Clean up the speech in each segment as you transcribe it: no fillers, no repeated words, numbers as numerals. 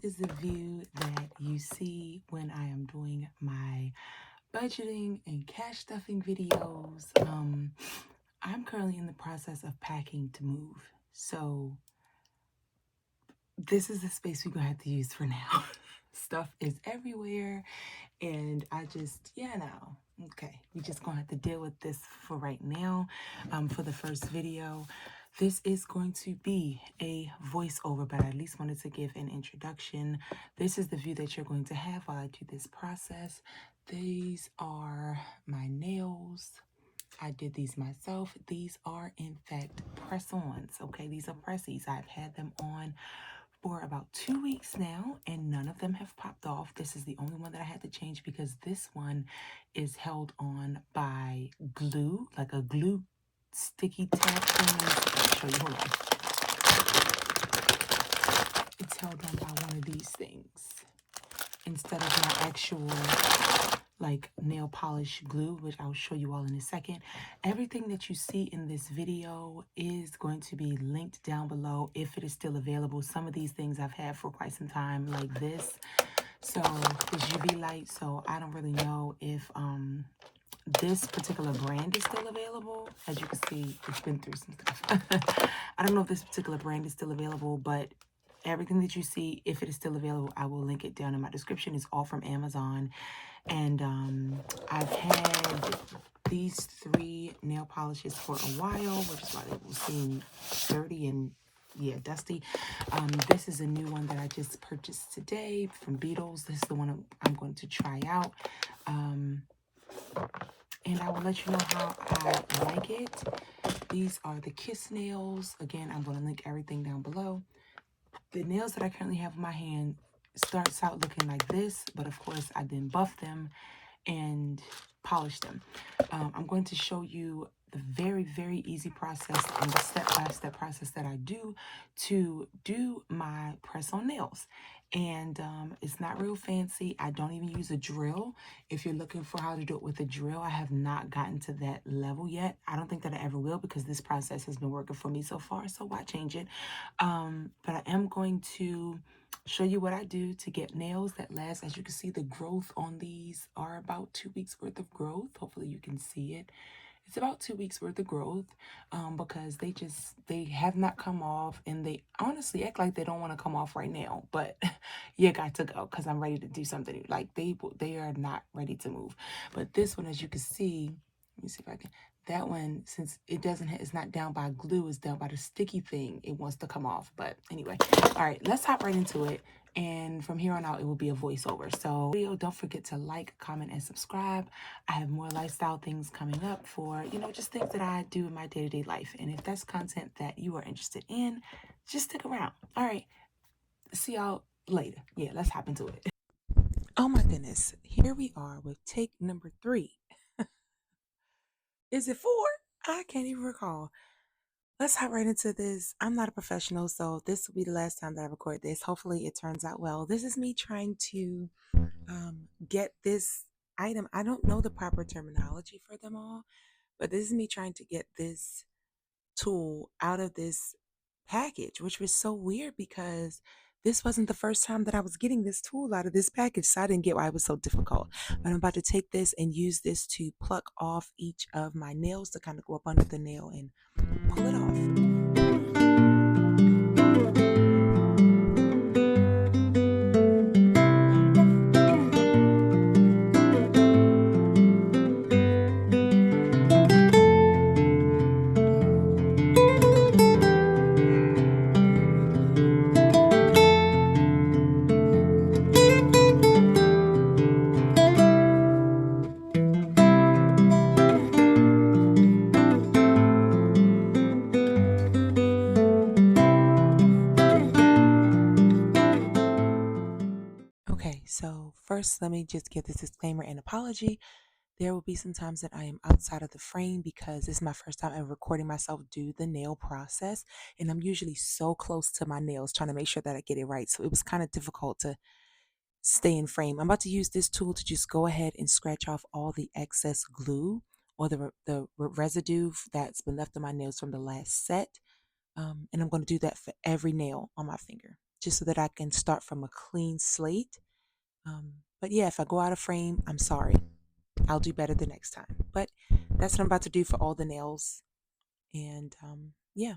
is the view that you see when I am doing my budgeting and cash stuffing videos. I'm currently in the process of packing to move. So this is the space we're gonna have to use for now. Stuff is everywhere and I just, no. Okay, we just gonna have to deal with this for right now. For the first video, this is going to be a voiceover, but I at least wanted to give an introduction. This is the view that you're going to have while I do this process. These are my nails. I did these myself. These are in fact press-ons. Okay, these are pressies. I've had them on for about 2 weeks now and none of them have popped off. This is the only one that I had to change because this one is held on by glue, like a glue sticky tab thing. Let me show you. Hold on. It's held on by one of these things instead of my actual like nail polish glue, which I'll show you all in a second. Everything that you see in this video is going to be linked down below if it is still available. Some of these things I've had for quite some time, like this. So it's UV light, so I don't really know if this particular brand is still available. As you can see, it's been through some stuff. I don't know if this particular brand is still available, but everything that you see, if it is still available, I will link it down in my description. It's all from Amazon. And I've had these 3 nail polishes for a while, which is why they will seem dirty and dusty. This is a new one that I just purchased today from Beetles. This is the one I'm going to try out. And I will let you know how I like it. These are the Kiss nails. Again, I'm going to link everything down below. The nails that I currently have in my hand starts out looking like this, but of course I then buff them and polish them. I'm going to show you the very, very easy process and the step-by-step process that I do to do my press-on nails. And it's not real fancy. I don't even use a drill. If you're looking for how to do it with a drill, I have not gotten to that level yet. I don't think that I ever will because this process has been working for me so far, so why change it? But I am going to show you what I do to get nails that last. As you can see, the growth on these are about 2 weeks worth of growth. Hopefully you can see it. It's about 2 weeks worth of growth because they have not come off, and they honestly act like they don't want to come off right now, but you got to go because I'm ready to do something. Like they are not ready to move. But this one, as you can see, let me see if I can. That one, since it's not down by glue, it's down by the sticky thing. It wants to come off. But anyway, all right, let's hop right into it. And from here on out, it will be a voiceover. So don't forget to like, comment, and subscribe. I have more lifestyle things coming up for, just things that I do in my day-to-day life. And if that's content that you are interested in, just stick around. All right, see y'all later. Yeah, let's hop into it. Oh my goodness, here we are with take number 3. Is it 4? I can't even recall. Let's hop right into this. I'm not a professional, so this will be the last time that I record this. Hopefully it turns out well. This is me trying to get this item. I don't know the proper terminology for them all, but this is me trying to get this tool out of this package, which was so weird because this wasn't the first time that I was getting this tool out of this package, so I didn't get why it was so difficult. But I'm about to take this and use this to pluck off each of my nails to kind of go up under the nail and pull it off. Okay, so first let me just give this disclaimer and apology. There will be some times that I am outside of the frame because this is my first time ever recording myself do the nail process, and I'm usually so close to my nails trying to make sure that I get it right. So it was kind of difficult to stay in frame. I'm about to use this tool to just go ahead and scratch off all the excess glue or the residue that's been left on my nails from the last set. And I'm going to do that for every nail on my finger. just so that I can start from a clean slate. But yeah, if I go out of frame, I'm sorry. I'll do better the next time. But that's what I'm about to do for all the nails. And yeah.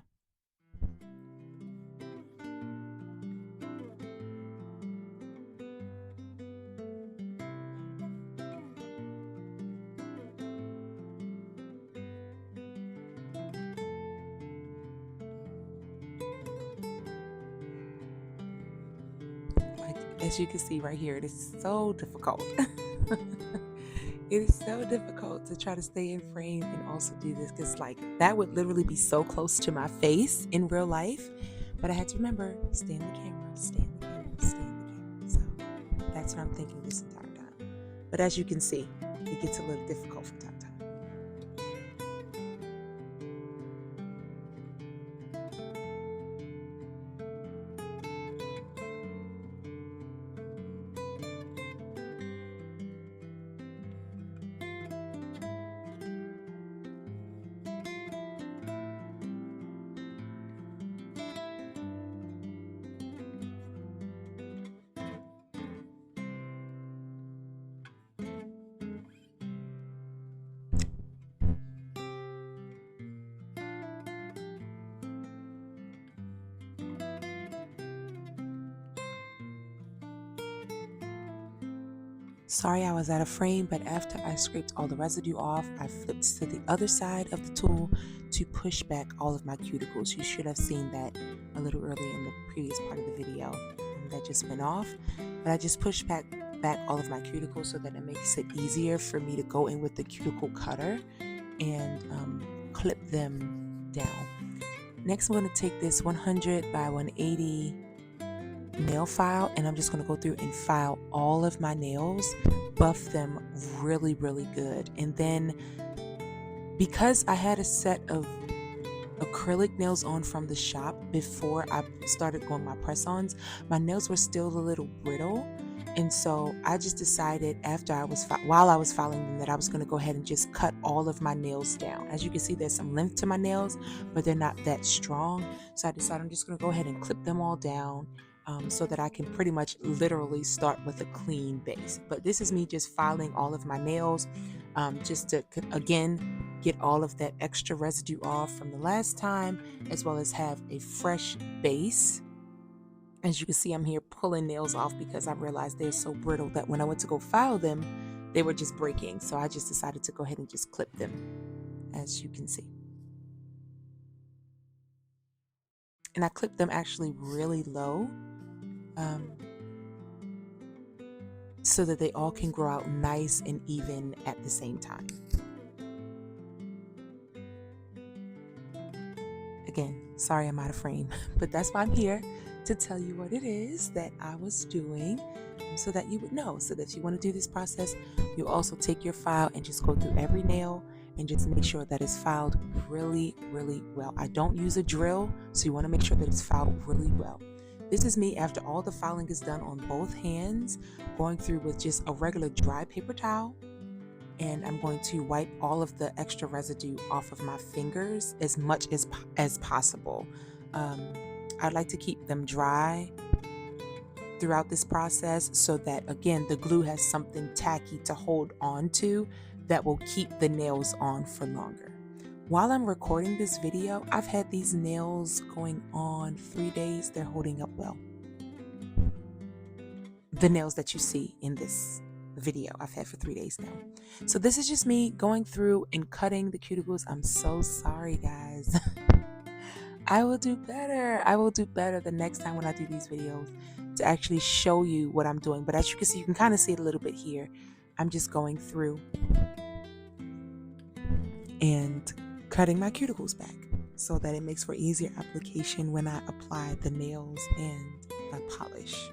Like, as you can see right here, it is so difficult. It is so difficult to try to stay in frame and also do this because, like, that would literally be so close to my face in real life. But I had to remember, stay in the camera, stay in the camera, stay in the camera. So that's what I'm thinking this entire time. But as you can see, it gets a little difficult from time to time. Sorry I was out of frame, but after I scraped all the residue off, I flipped to the other side of the tool to push back all of my cuticles. You should have seen that a little early in the previous part of the video that just went off. But I just pushed back all of my cuticles so that it makes it easier for me to go in with the cuticle cutter and clip them down. Next, I'm going to take this 100 by 180 nail file and I'm just going to go through and file all of my nails, buff them really good. And then because I had a set of acrylic nails on from the shop before I started going my press-ons, my nails were still a little brittle, and so I just decided while I was filing them that I was going to go ahead and just cut all of my nails down. As you can see, there's some length to my nails, but they're not that strong, so I decided I'm just going to go ahead and clip them all down. So that I can pretty much literally start with a clean base. But this is me just filing all of my nails just to, again, get all of that extra residue off from the last time, as well as have a fresh base. As you can see, I'm here pulling nails off because I realized they're so brittle that when I went to go file them, they were just breaking. So I just decided to go ahead and just clip them, as you can see. And I clipped them actually really low. So that they all can grow out nice and even at the same time. Again, sorry I'm out of frame, but that's why I'm here, to tell you what it is that I was doing so that you would know. So that if you want to do this process, you also take your file and just go through every nail and just make sure that it's filed really well. I don't use a drill, so you want to make sure that it's filed really well. This is me after all the filing is done on both hands, going through with just a regular dry paper towel, and I'm going to wipe all of the extra residue off of my fingers as much as possible. I'd like to keep them dry throughout this process so that, again, the glue has something tacky to hold on to that will keep the nails on for longer. While I'm recording this video, I've had these nails going on 3 days. They're holding up well. The nails that you see in this video, I've had for 3 days now. So this is just me going through and cutting the cuticles. I'm so sorry, guys. I will do better. I will do better the next time when I do these videos to actually show you what I'm doing. But as you can see, you can kind of see it a little bit here. I'm just going through and cutting my cuticles back so that it makes for easier application when I apply the nails and I polish.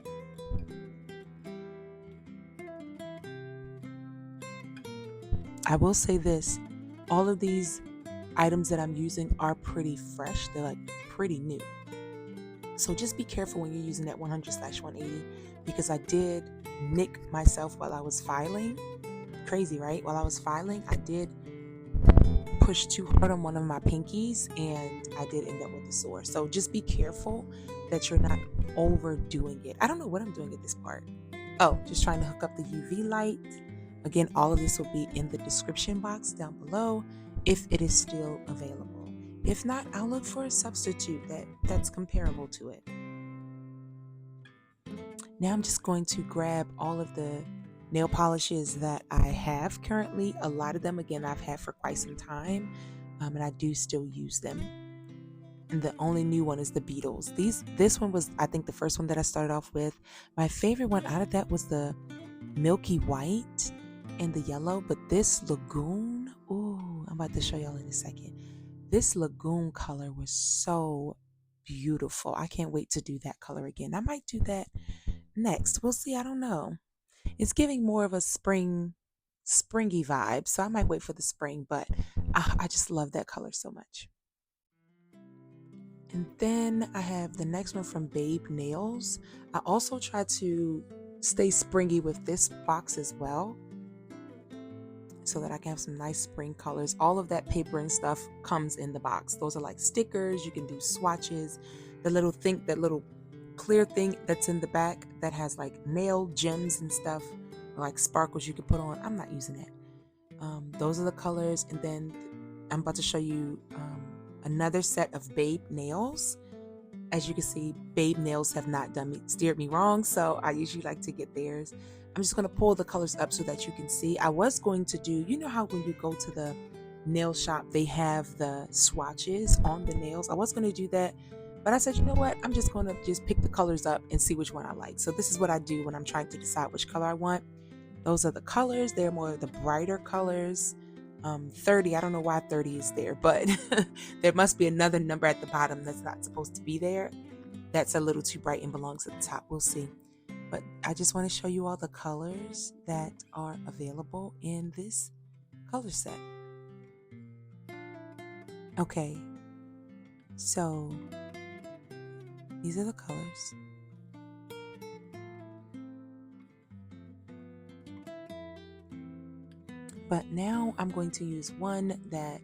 I will say this, all of these items that I'm using are pretty fresh. They're like pretty new. So just be careful when you're using that 100/180 because I did nick myself while I was filing. Crazy, right? While I was filing, I did pushed too hard on one of my pinkies and I did end up with a sore. So just be careful that you're not overdoing it. I don't know what I'm doing at this part. Oh, just trying to hook up the UV light. Again, all of this will be in the description box down below if it is still available. If not, I'll look for a substitute that's comparable to it. Now I'm just going to grab all of the nail polishes that I have currently. A lot of them, again, I've had for quite some time, and I do still use them. And the only new one is the Beetles. This one was, I think, the first one that I started off with. My favorite one out of that was the Milky White and the yellow, but this Lagoon, ooh, I'm about to show y'all in a second. This Lagoon color was so beautiful. I can't wait to do that color again. I might do that next. We'll see. I don't know. It's giving more of a springy vibe, so I might wait for the spring, but I just love that color so much. And then I have the next one from Babe Nails. I also try to stay springy with this box as well, so that I can have some nice spring colors. All of that paper and stuff comes in the box. Those are like stickers. You can do swatches. The little clear thing that's in the back that has like nail gems and stuff, like sparkles you can put on. I'm not using that. Those are the colors. And then I'm about to show you another set of Babe Nails. As you can see, Babe Nails have not steered me wrong, so I usually like to get theirs. I'm just going to pull the colors up so that you can see. I was going to do, you know how when you go to the nail shop, they have the swatches on the nails. I was going to do that, but I said, you know what? I'm just going to pick the colors up and see which one I like. So this is what I do when I'm trying to decide which color I want. Those are the colors. They're more of the brighter colors. 30, I don't know why 30 is there, but there must be another number at the bottom that's not supposed to be there. That's a little too bright and belongs at the top. We'll see. But I just want to show you all the colors that are available in this color set. Okay, so these are the colors. But now I'm going to use one that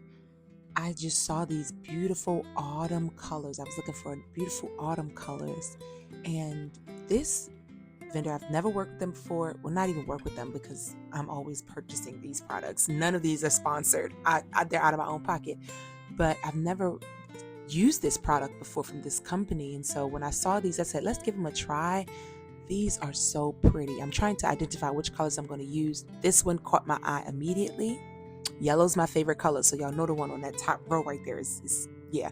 I just saw, these beautiful autumn colors. I was looking for beautiful autumn colors. And this vendor, I've never worked with them before. Well, not even work with them because I'm always purchasing these products. None of these are sponsored. They're out of my own pocket. But I've never used this product before from this company. And so when I saw these, I said, let's give them a try. These are so pretty. I'm trying to identify which colors I'm going to use. This one caught my eye immediately. Yellow's my favorite color. So y'all know the one on that top row right there is yeah,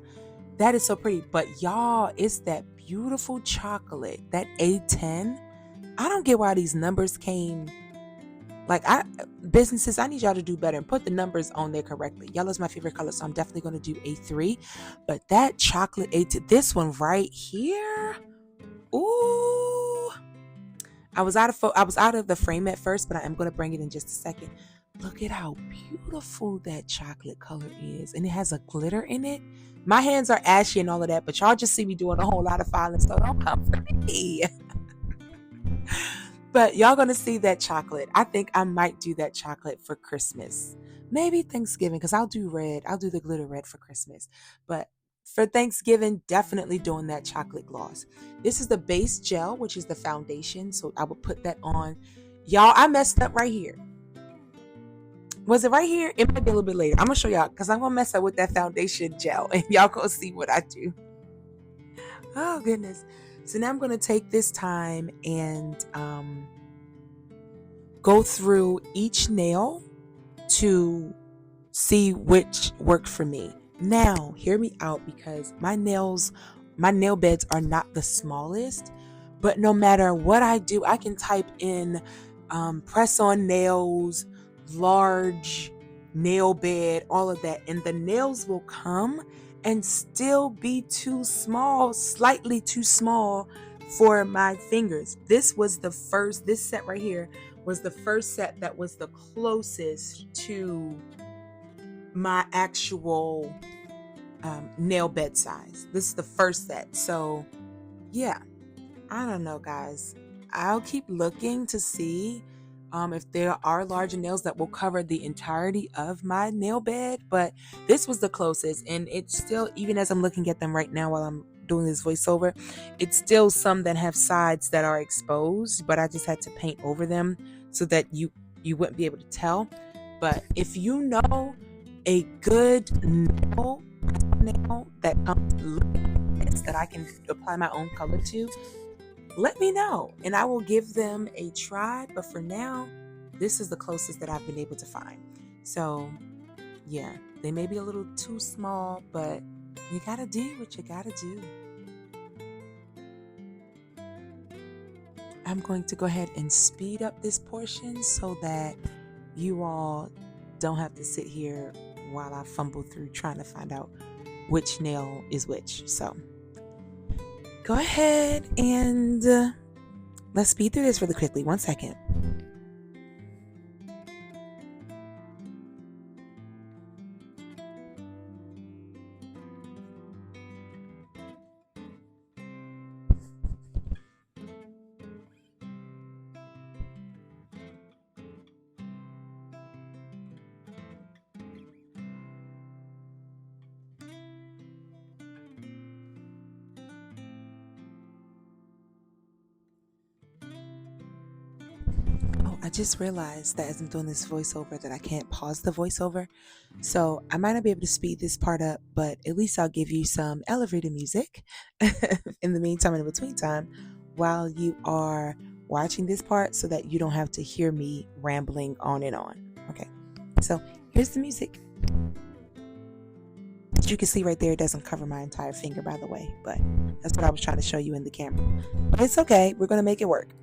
that is so pretty. But y'all, it's that beautiful chocolate, that A10. I don't get why these numbers came. Like, businesses, I need y'all to do better and put the numbers on there correctly. Yellow's my favorite color, so I'm definitely going to do A3. But that chocolate A10, this one right here, ooh. I was out of the frame at first, but I am going to bring it in just a second. Look at how beautiful that chocolate color is. And it has a glitter in it. My hands are ashy and all of that, but y'all just see me doing a whole lot of filing, so don't come for me. But y'all going to see that chocolate. I think I might do that chocolate for Christmas. Maybe Thanksgiving, because I'll do red. I'll do the glitter red for Christmas. But for Thanksgiving, definitely doing that chocolate gloss. This is the base gel, which is the foundation. So I will put that on. Y'all, I messed up right here. Was it right here? It might be a little bit later. I'm going to show y'all because I'm going to mess up with that foundation gel. And y'all going to see what I do. Oh, goodness. So now I'm going to take this time and go through each nail to see which worked for me. Now, hear me out, because my nail beds are not the smallest, but no matter what I do, I can type in press on nails, large nail bed, all of that, and the nails will come and still be too small, slightly too small for my fingers. This set right here was the first set that was the closest to my actual nail bed size. This is the first set. So yeah, I don't know, guys. I'll keep looking to see If there are larger nails that will cover the entirety of my nail bed, but this was the closest, and it's still, even as I'm looking at them right now while I'm doing this voiceover, it's still some that have sides that are exposed, but I just had to paint over them so that you wouldn't be able to tell. But if you know a good nail that comes that I can apply my own color to, let me know and I will give them a try. But for now, this is the closest that I've been able to find. So yeah, they may be a little too small, but you gotta do what you gotta do. I'm going to go ahead and speed up this portion so that you all don't have to sit here while I fumble through trying to find out which nail is which. So go ahead and let's speed through this really quickly. 1 second. I just realized that as I'm doing this voiceover that I can't pause the voiceover. So I might not be able to speed this part up, but at least I'll give you some elevator music in the meantime, in between time, while you are watching this part so that you don't have to hear me rambling on and on. Okay, so here's the music. As you can see right there, it doesn't cover my entire finger, by the way, but that's what I was trying to show you in the camera. But it's okay, we're going to make it work.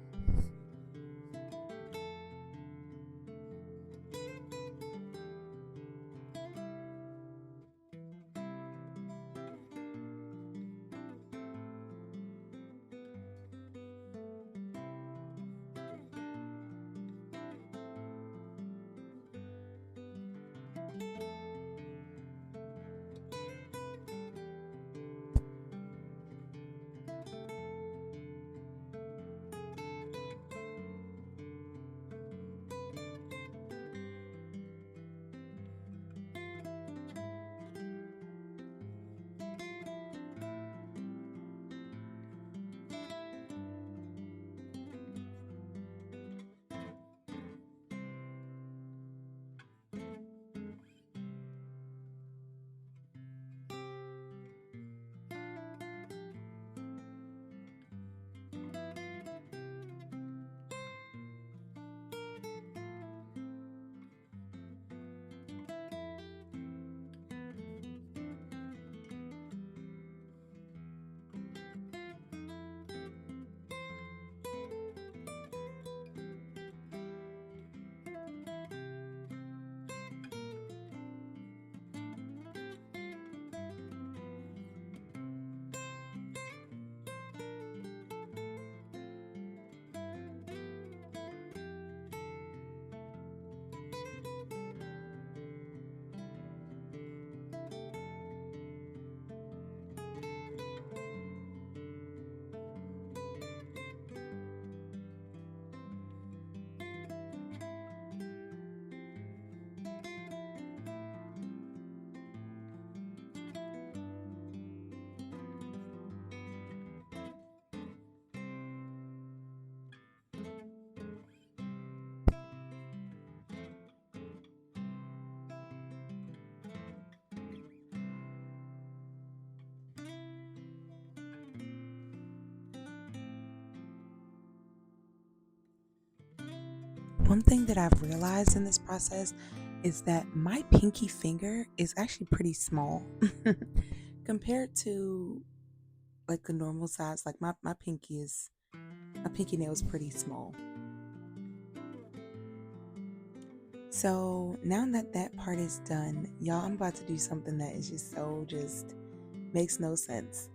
One thing that I've realized in this process is that my pinky finger is actually pretty small compared to like the normal size. Like my pinky nail is pretty small. So now that that part is done, y'all, I'm about to do something that is just makes no sense.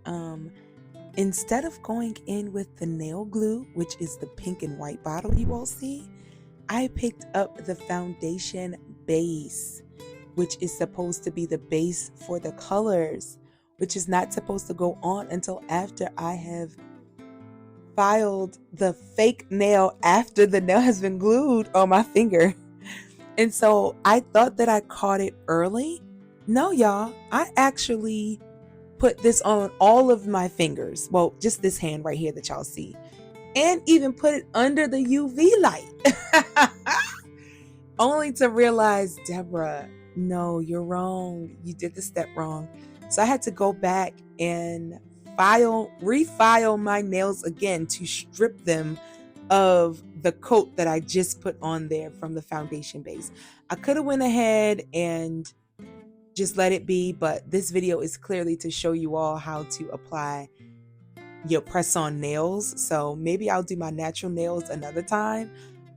Instead of going in with the nail glue, which is the pink and white bottle you all see, I picked up the foundation base, which is supposed to be the base for the colors, which is not supposed to go on until after I have filed the fake nail after the nail has been glued on my finger. And so I thought that I caught it early. No, y'all, I actually put this on all of my fingers. Well, just this hand right here that y'all see. And even put it under the UV light. Only to realize, Deborah, no, you're wrong. You did the step wrong. So I had to go back and refile my nails again to strip them of the coat that I just put on there from the foundation base. I could have went ahead and just let it be, but this video is clearly to show you all how to apply your press-on nails. So maybe I'll do my natural nails another time,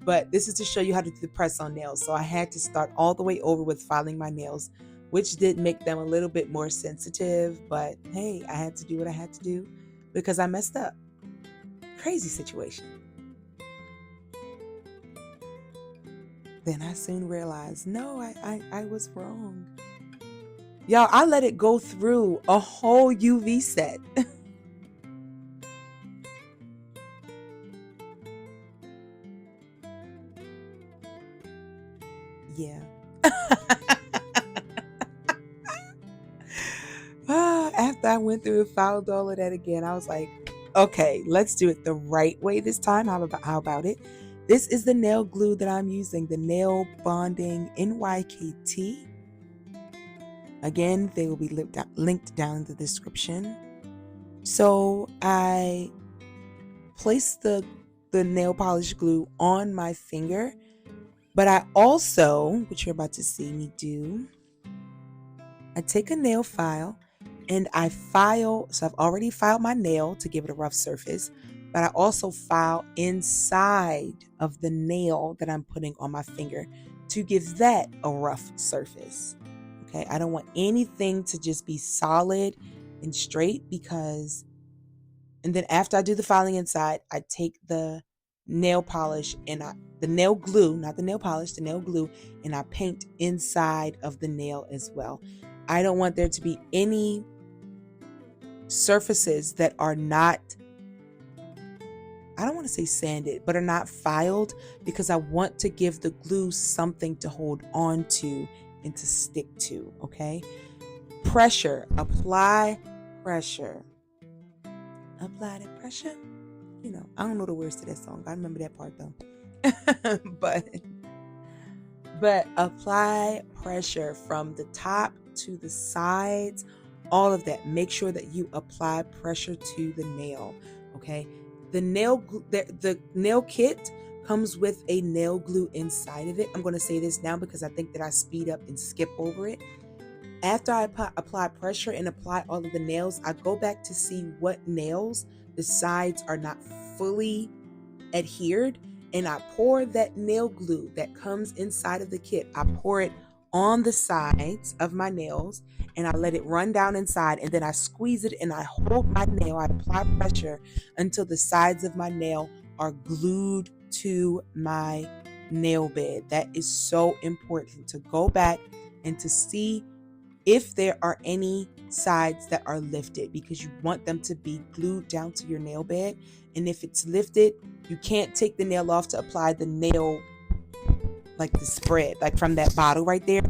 but this is to show you how to do the press-on nails. So I had to start all the way over with filing my nails, which did make them a little bit more sensitive, but hey, I had to do what I had to do because I messed up. Crazy situation. Then I soon realized, no, I was wrong. Y'all, I let it go through a whole UV set. Yeah. After I went through and filed all of that again, I was like, okay, let's do it the right way this time. How about it? This is the nail glue that I'm using, the Nail Bonding NYKT. Again, they will be linked down in the description. So I placed the nail polish glue on my finger, but I also, which you're about to see me do, I take a nail file and I file. So I've already filed my nail to give it a rough surface, but I also file inside of the nail that I'm putting on my finger to give that a rough surface. Okay, I don't want anything to just be solid and straight and then after I do the filing inside, I take the nail polish and the nail glue, not the nail polish, the nail glue, and I paint inside of the nail as well. I don't want there to be any surfaces that are not, I don't want to say sanded, but are not filed, because I want to give the glue something to hold on to and to stick to, okay? Pressure, apply pressure. Apply the pressure. You know, I don't know the words to that song. I remember that part though. but apply pressure from the top to the sides, all of that. Make sure that you apply pressure to the nail, okay? The nail kit comes with a nail glue inside of it. I'm going to say this now because I think that I speed up and skip over it. After I apply pressure and apply all of the nails, I go back to see what nails the sides are not fully adhered, and I pour that nail glue that comes inside of the kit. I pour it on the sides of my nails and I let it run down inside, and then I squeeze it and I hold my nail. I apply pressure until the sides of my nail are glued to my nail bed. That is so important, to go back and to see if there are any sides that are lifted, because you want them to be glued down to your nail bed. And if it's lifted, you can't take the nail off to apply the nail, like the spread, like from that bottle right there.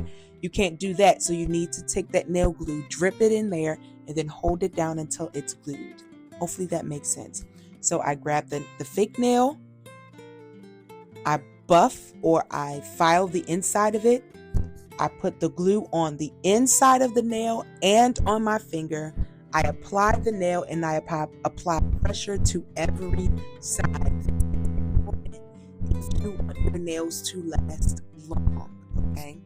You can't do that. So you need to take that nail glue, drip it in there, and then hold it down until it's glued. Hopefully that makes sense. So I grab the fake nail, I buff or I file the inside of it. I put the glue on the inside of the nail and on my finger. I apply the nail and I apply pressure to every side. If you want your nails to last long, okay?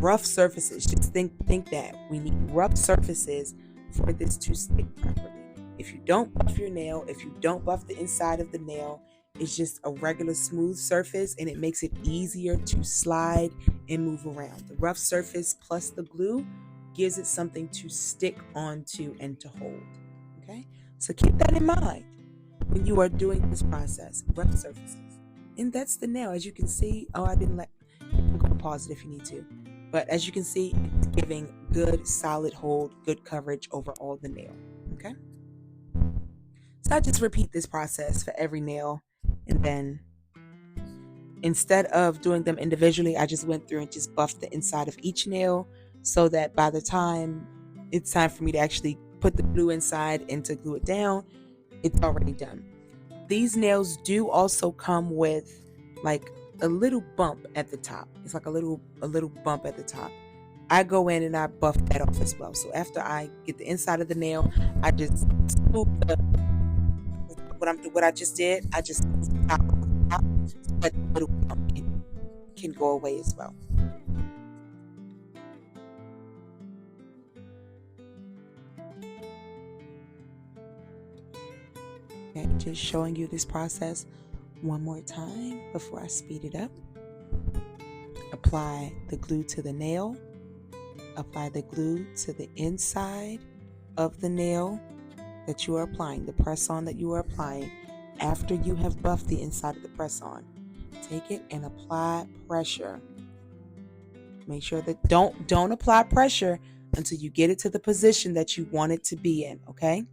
Rough surfaces. Just think that we need rough surfaces for this to stick properly. If you don't buff your nail, if you don't buff the inside of the nail, it's just a regular smooth surface, and it makes it easier to slide and move around. The rough surface plus the glue gives it something to stick onto and to hold. Okay? So keep that in mind when you are doing this process. Rough surfaces. And that's the nail. As you can see, you can go pause it if you need to. But as you can see, it's giving good solid hold, good coverage over all the nail. Okay? So I just repeat this process for every nail, and then instead of doing them individually, I just went through and just buffed the inside of each nail so that by the time it's time for me to actually put the glue inside and to glue it down, it's already done. These nails do also come with like a little bump at the top. It's like a little bump at the top. I go in and I buff that off as well. So after I get the inside of the nail, I just smooth the what I just did. I just smooth the top so that the little bump can go away as well. Okay, just showing you this process one more time before I speed it up. Apply the glue to the nail. Apply the glue to the inside of the nail that you are applying, the press-on that you are applying after you have buffed the inside of the press-on. Take it and apply pressure. Make sure that don't apply pressure until you get it to the position that you want it to be in, okay?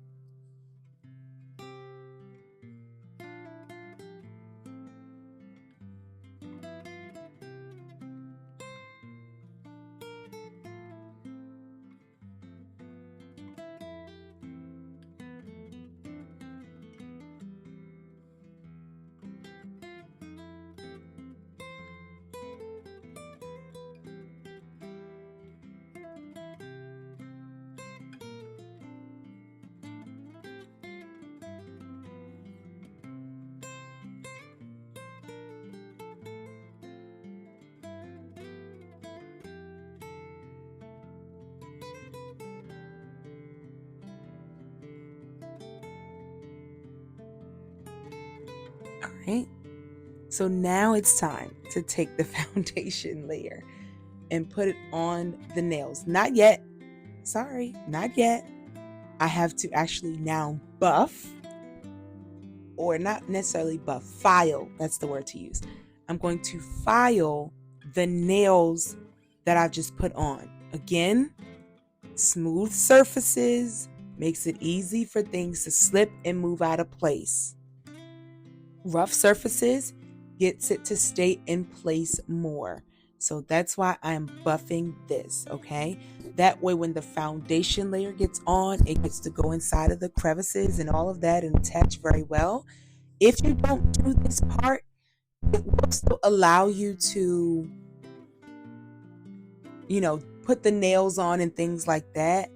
All right. So now it's time to take the foundation layer and put it on the nails. Not yet. Sorry, not yet. I have to actually now buff, or not necessarily buff, file. That's the word to use. I'm going to file the nails that I've just put on. Again, smooth surfaces makes it easy for things to slip and move out of place. Rough surfaces gets it to stay in place more. So that's why I'm buffing this, okay? That way when the foundation layer gets on, it gets to go inside of the crevices and all of that and attach very well. If you don't do this part, it will still allow you to, put the nails on and things like that.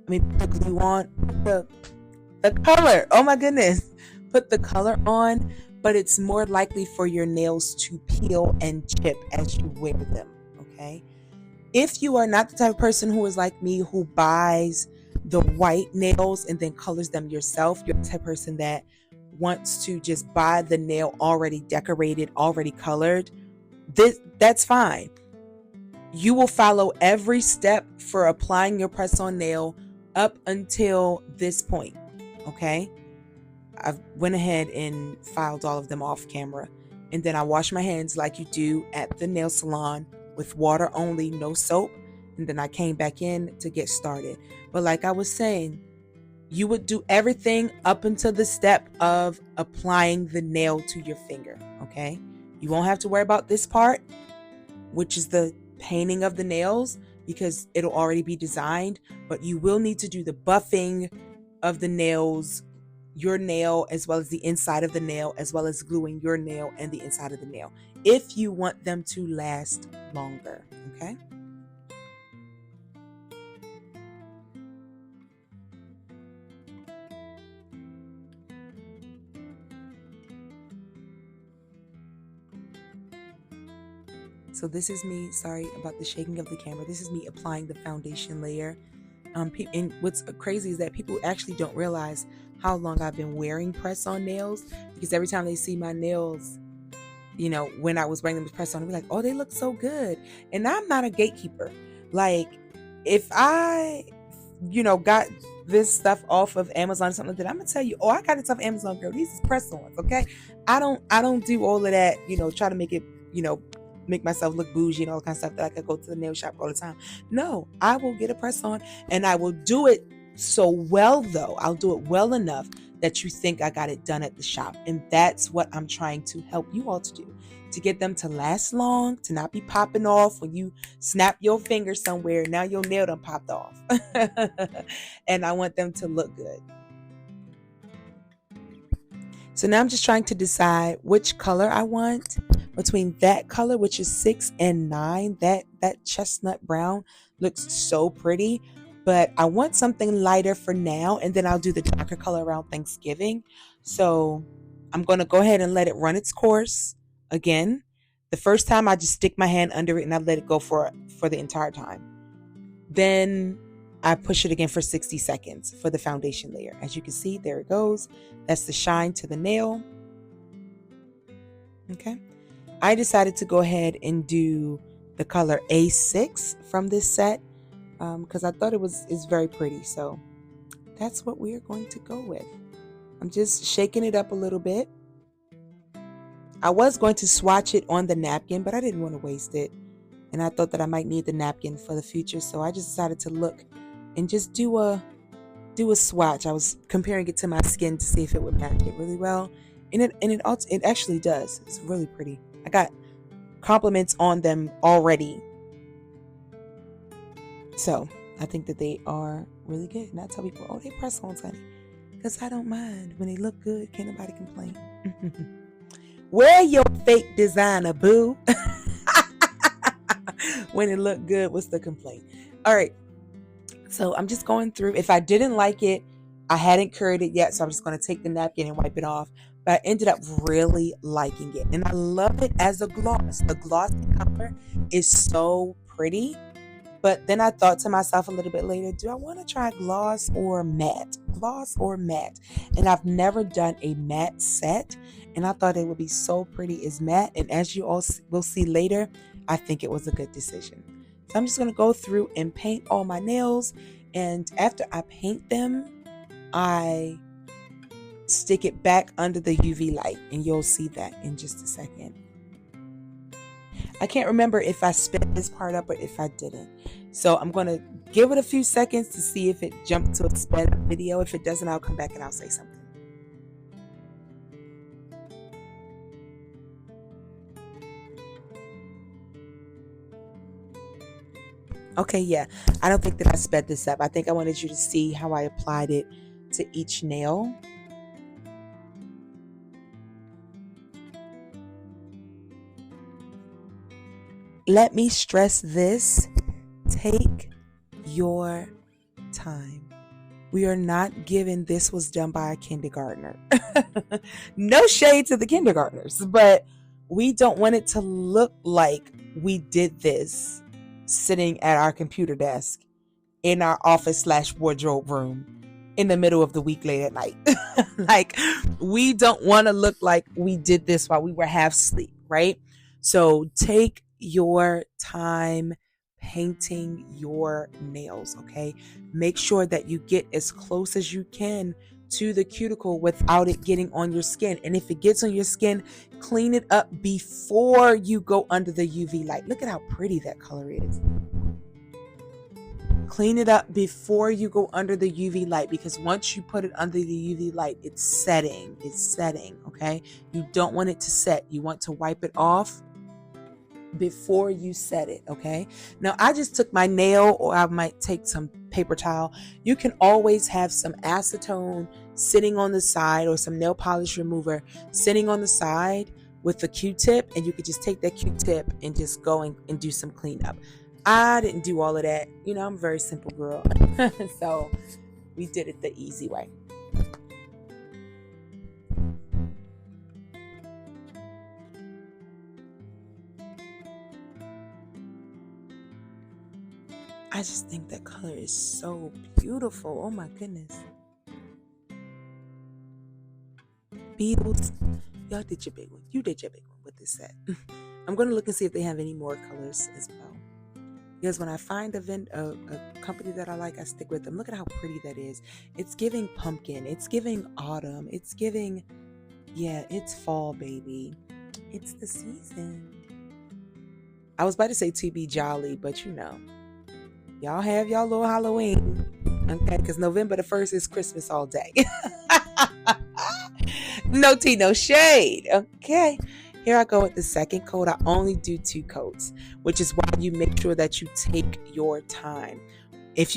I mean, put the glue on, the color. Oh my goodness. Put the color on, but it's more likely for your nails to peel and chip as you wear them, okay? If you are not the type of person who is like me, who buys the white nails and then colors them yourself, you're the type of person that wants to just buy the nail already decorated, already colored, that's fine. You will follow every step for applying your press-on nail up until this point, okay? I went ahead and filed all of them off camera, and then I washed my hands like you do at the nail salon with water only, no soap, and then I came back in to get started. But like I was saying, you would do everything up until the step of applying the nail to your finger, okay? You won't have to worry about this part, which is the painting of the nails, because it'll already be designed, but you will need to do the buffing of the nails, your nail, as well as the inside of the nail, as well as gluing your nail and the inside of the nail, if you want them to last longer, okay? So this is me, sorry about the shaking of the camera. This is me applying the foundation layer. And what's crazy is that people actually don't realize how long I've been wearing press-on nails, because every time they see my nails, when I was wearing them with press-on, they'll be like, oh, they look so good. And I'm not a gatekeeper. Like, if I, got this stuff off of Amazon or something like that, I'm gonna tell you, oh, I got it off Amazon, girl. These is press-ons, okay? I don't do all of that, try to make it, make myself look bougie and all that kind of stuff that I could go to the nail shop all the time. No, I will get a press on, and I will do it so well, though. I'll do it well enough that you think I got it done at the shop. And that's what I'm trying to help you all to do, to get them to last long, to not be popping off when you snap your finger somewhere. Now your nail done popped off. And I want them to look good. So now I'm just trying to decide which color I want between that color, which is 6 and 9. That chestnut brown looks so pretty, but I want something lighter for now, and then I'll do the darker color around Thanksgiving. So I'm going to go ahead and let it run its course again. The first time I just stick my hand under it and I let it go for the entire time. Then I push it again for 60 seconds for the foundation layer. As you can see, there it goes. That's the shine to the nail. Okay. I decided to go ahead and do the color A6 from this set because I thought it's very pretty. So that's what we're going to go with. I'm just shaking it up a little bit. I was going to swatch it on the napkin, but I didn't want to waste it. And I thought that I might need the napkin for the future. So I just decided to look and just do a swatch. I was comparing it to my skin to see if it would match it really well. And it actually does. It's really pretty. I got compliments on them already. So I think that they are really good. And I tell people, oh, they press on, honey. Because I don't mind. When they look good, can't nobody complain. Wear your fake designer, boo. When it looked good, what's the complaint? All right. So I'm just going through. If I didn't like it, I hadn't curried it yet, so I'm just going to take the napkin and wipe it off. But I ended up really liking it. And I love it as a gloss. The glossy color is so pretty. But then I thought to myself a little bit later, do I want to try gloss or matte? Gloss or matte? And I've never done a matte set. And I thought it would be so pretty as matte. And as you all will see later, I think it was a good decision. So I'm just going to go through and paint all my nails. And after I paint them, I stick it back under the UV light. And you'll see that in just a second. I can't remember if I sped this part up or if I didn't. So I'm going to give it a few seconds to see if it jumped to a sped up video. If it doesn't, I'll come back and I'll say something. Okay, yeah. I don't think that I sped this up. I think I wanted you to see how I applied it to each nail. Let me stress this. Take your time. We are not given this was done by a kindergartner. No shade to the kindergartners, but we don't want it to look like we did this sitting at our computer desk in our office / wardrobe room in the middle of the week late at night. Like, we don't want to look like we did this while we were half asleep, right? So take your time painting your nails, okay? Make sure that you get as close as you can to the cuticle without it getting on your skin. And if it gets on your skin, clean it up before you go under the UV light. Look at how pretty that color is. Clean it up before you go under the UV light, because once you put it under the UV light, it's setting, okay? You don't want it to set. You want to wipe it off before you set it, okay? Now, I just took my nail, or I might take some paper towel. You can always have some acetone sitting on the side, or some nail polish remover sitting on the side with a Q-tip, and you could just take that Q-tip and just go and do some cleanup. I didn't do all of that. You know, I'm a very simple girl. So we did it the easy way. I just think that color is so beautiful. Oh my goodness. Beetles. Y'all did your big one. You did your big one with this set. I'm going to look and see if they have any more colors as well. Because when I find a company that I like, I stick with them. Look at how pretty that is. It's giving pumpkin. It's giving autumn. It's giving, yeah, it's fall, baby. It's the season. I was about to say to be jolly, but you know. Y'all have y'all little Halloween, okay? Because November the 1st is Christmas all day. No tea, no shade. Okay. Here I go with the second coat. I only do 2 coats, which is why you make sure that you take your time.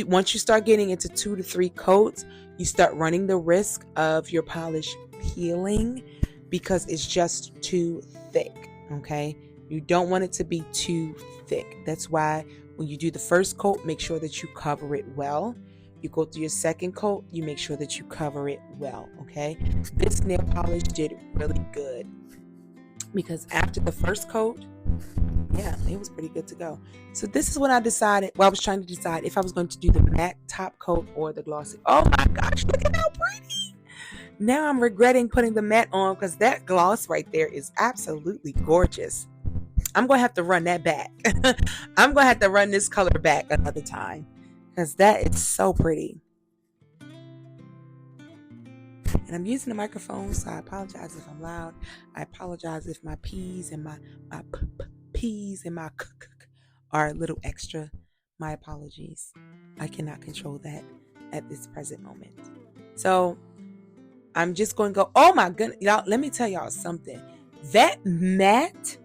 Once you start getting into 2 to 3 coats, you start running the risk of your polish peeling because it's just too thick. Okay. You don't want it to be too thick. That's why when you do the first coat, make sure that you cover it well. You go through your second coat, you make sure that you cover it well, okay? This nail polish did really good because after the first coat, yeah, it was pretty good to go. So this is when I decided, I was trying to decide if I was going to do the matte top coat or the glossy. Oh my gosh, look at how pretty. Now I'm regretting putting the matte on because that gloss right there is absolutely gorgeous. I'm going to have to run that back. I'm going to have to run this color back another time because that is so pretty. And I'm using the microphone, so I apologize if I'm loud. I apologize if my P's and my P's and my are a little extra. My apologies. I cannot control that at this present moment. So I'm just going to go, oh my goodness. Y'all, let me tell y'all something. That matte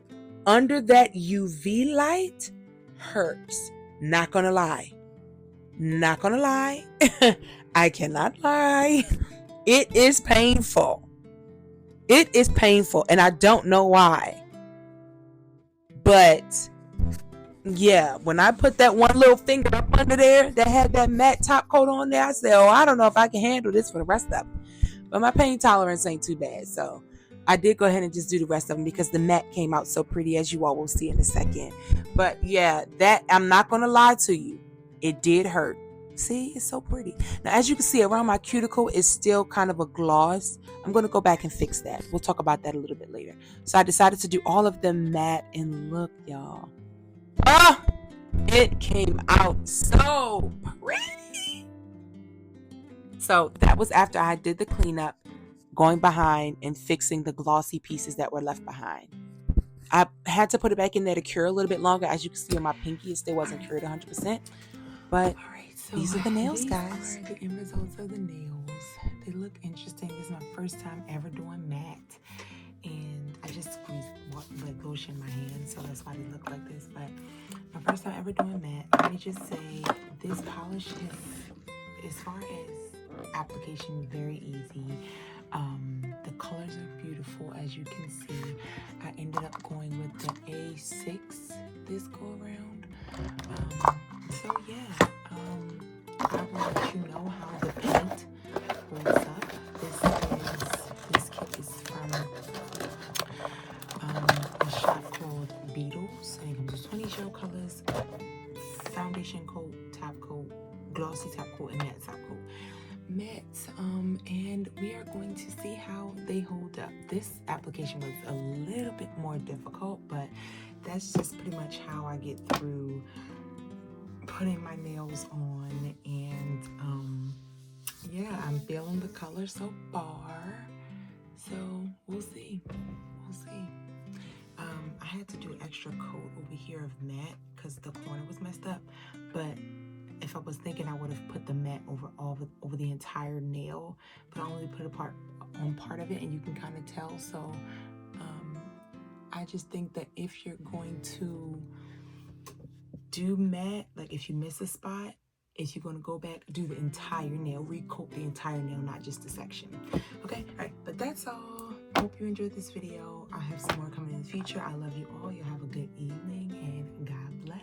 under that UV light hurts. Not gonna lie. Not gonna lie. I cannot lie. It is painful. It is painful, and I don't know why. But yeah, when I put that one little finger up under there that had that matte top coat on there, I said, oh, I don't know if I can handle this for the rest of them. But my pain tolerance ain't too bad, so I did go ahead and just do the rest of them because the matte came out so pretty, as you all will see in a second. But yeah, that I'm not going to lie to you. It did hurt. See, it's so pretty. Now, as you can see, around my cuticle is still kind of a gloss. I'm going to go back and fix that. We'll talk about that a little bit later. So I decided to do all of them matte, and look, y'all. Oh, it came out so pretty. So that was after I did the cleanup, going behind and fixing the glossy pieces that were left behind. I had to put it back in there to cure a little bit longer. As you can see on my pinky, it still wasn't cured 100%. But so these are the nails, guys. These are the end results of the nails. They look interesting. This is my first time ever doing matte. And I just squeezed like lotion in my hand, so that's why they look like this. But my first time ever doing matte. Let me just say, this polish is, as far as application, very easy. The colors are beautiful, as you can see. I ended up going with the A6 this go around. So yeah, I will let you know how the paint holds up. This kit is from a shop called Beetles, and it comes with 20 gel colors, foundation coat, top coat, glossy top coat, and matte top coat. Matte, and we are going to see how they hold up. This application was a little bit more difficult, but that's just pretty much how I get through putting my nails on. And yeah, I'm feeling the color so far, so we'll see. I had to do an extra coat over here of matte because the corner was messed up, but if I was thinking, I would have put the matte over the entire nail, but I only put a part of it, and you can kind of tell. So I just think that if you're going to do matte, like if you miss a spot, if you're going to go back, do the entire nail, recoat the entire nail, not just a section. Okay, all right, but that's all. Hope you enjoyed this video. I'll have some more coming in the future. I love you all. You have a good evening, and God bless.